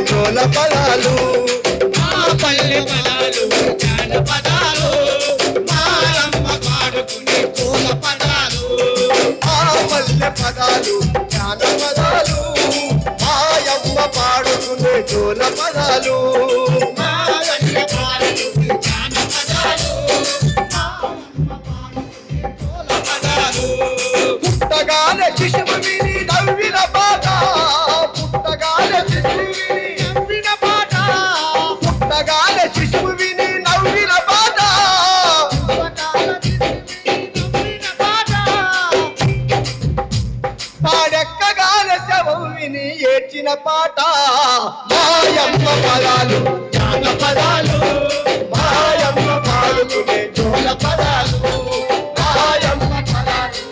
జోల పదాలు మా పల్లె పదాలు జానపదాలు మాయమ్మ పాడుకునే జోల పదాలు ఆ పల్లె పదాలు జానపదాలు మాయమ్మ పాడుకునే జోల పదాలు పుట్టగానే శిశువు విని నవ్విన పాట పుట్టగానే శిశువు విని నవ్విన పాట పుట్టగానే శిశువు విని నవ్విన పాట పాడెక్కగానే శవం విని ఏడ్చిన పాట మాయమ్మ పదాలు జానపదాలు మాయమ్మ పాడుకునే జోల పదాలు మాయమ్మ పదాలు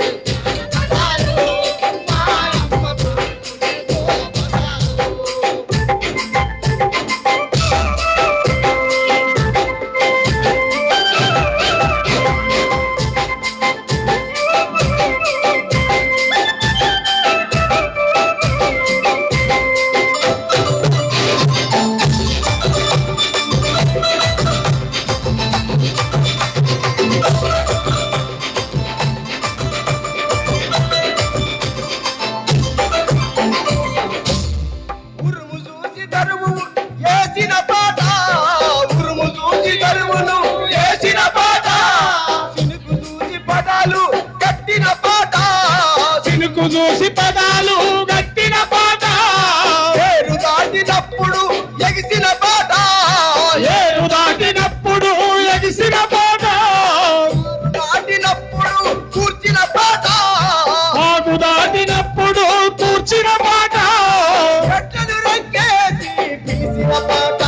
ఉరుము చూసి దరువు వేసిన పాట ఉరుము చూసి దరువును వేసిన పాట సినుకు చూసి పదాలు కట్టిన పాట సినుకు చూసి పదాలు గట్టిన పాట ఏరు దాటినప్పుడు ఎగిసిన పాట ఏరు దాటినప్పుడు ఎగిసిన పాట దాటినప్పుడు కూర్చిన పాట ఆకు దాటినప్పుడు కూర్చిన పాట ఎట్లను రంగేసి పిలిచిన పాట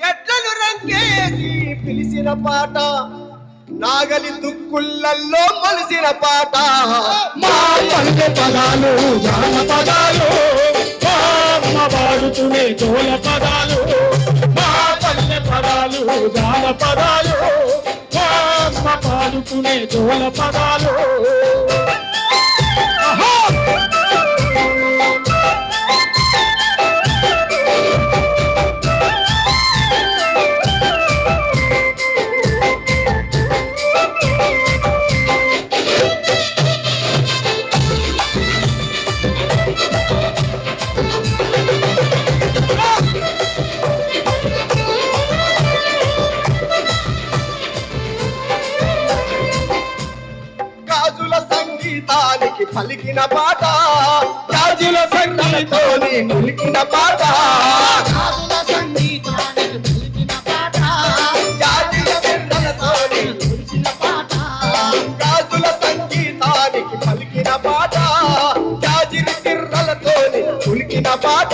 ఎట్లను రంగేసి పిలిచిన పాట నాగలి దుక్కుళ్ళల్లో మొలిసిన పాట మా పల్లె పదాలు జానపదాలు మా అమ్మ పాడుతునే జోల పదాలు మా పల్లె పదాలు జానపదాలు మా అమ్మ పాడుతునే జోల పదాలు ఆహా! గాజుల సంగీతానికి పలికిన పాట గాజుల సంగీతాన్ని ములికిన పాట గాజుల సంగీతానికి పలికిన పాట జాజిల బిర్రలతోని కురిసిన పాట గాజుల సంగీతానికి పలికిన పాట జాజిరి బిర్రలతోని ములికిన పాట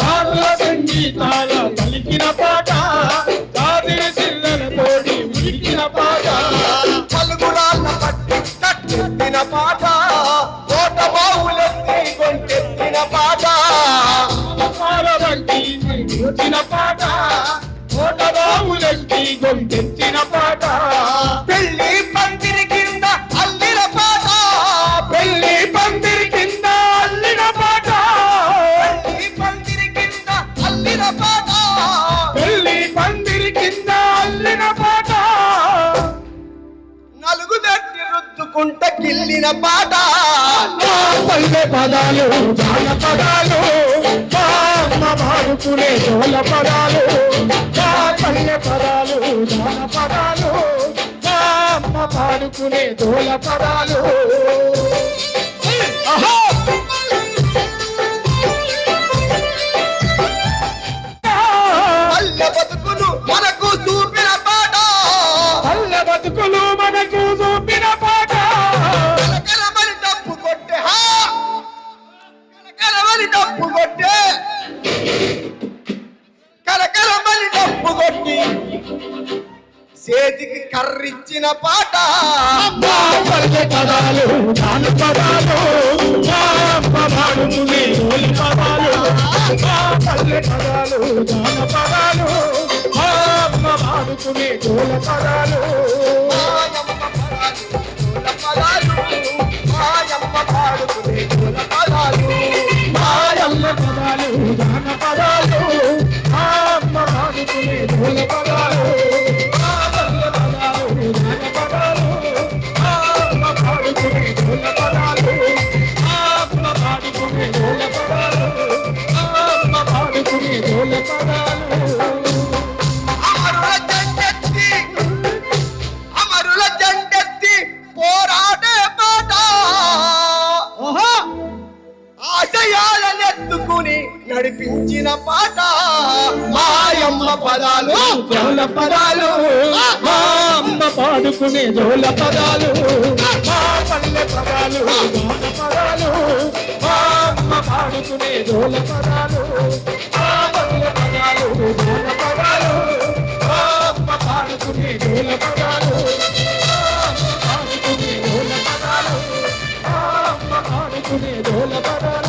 గాజుల సంగీతాల పలికిన పాట గాజుల సిల్లలతోటి ఉలికిన పాట పలుగురాళ్ళ పట్టి కట్టెత్తిన పాట కోట బావులెత్తి కొంటెత్తిన పాట పాలవంటి వచ్చిన పాట కోటబావులంటి గొంతెత్తిన పాట పెళ్లి పందిరి కింద అల్లిన పాట పెళ్లి పందిరి కింద అల్లిన పాట పెళ్లి పందిరి కింద అల్లిన పాట పెళ్లి పందిరి కింద అల్లిన పాట నలుగు దట్టి రుద్దుకుంట కిల్లిన పాట మా పల్లె పదాలు జానపదాలు మా అమ్మ పాడుకునే జోల పదాలు మా పల్లె పదాలు జానపదాలు మా అమ్మ పాడుకునే జోల పదాలు ఆహా! పల్లె బతుకును మనకు చూపిన పాట పల్లె బతుకులు మనకు చూపిన పాట కలకలమని డప్పు కొట్టే కలకలమని డప్పు కొట్టే కలకలమని డప్పు కొట్టి చేతికి కర్రిచ్చిన పాట మా పల్లె పదాలు జానపదాలు మా అమ్మ పాడుకునే జోలి పదాలు మా పల్లె పదాలు జానపదాలు మా అమ్మ పాడుకునే జోల పదాలు మాయమ్మ పదాలు జోల పదాలు మాయమ్మ పాడుకునే జోల పదాలు మాయమ్మ పదాలు జోల పదాలు మా పల్లె పదాలు జానపదాలు మా అమ్మ పాడుకునే జోల పదాలు మా అమ్మ పాడుకునే జోల పదాలు మా అమ్మ పాడుకునే జోల పదాలు అమరుల జెండెత్తి పోరాడే పాట ఆశయాలనెత్తుకుని నడిపించిన పాట మాయమ్మ పదాలు జోల పదాలు మా అమ్మ పాడుకునే జోల పదాలు మా పల్లె పదాలు జానపదాలు మా అమ్మ పాడుకునే జోల పదాలు మా పల్లె పదాలు జానపదాలు మా అమ్మ పాడుకునే జోల పదాలు మా అమ్మ పాడుకునే జోల పదాలు మా అమ్మ పాడుకునే జోల పదాలు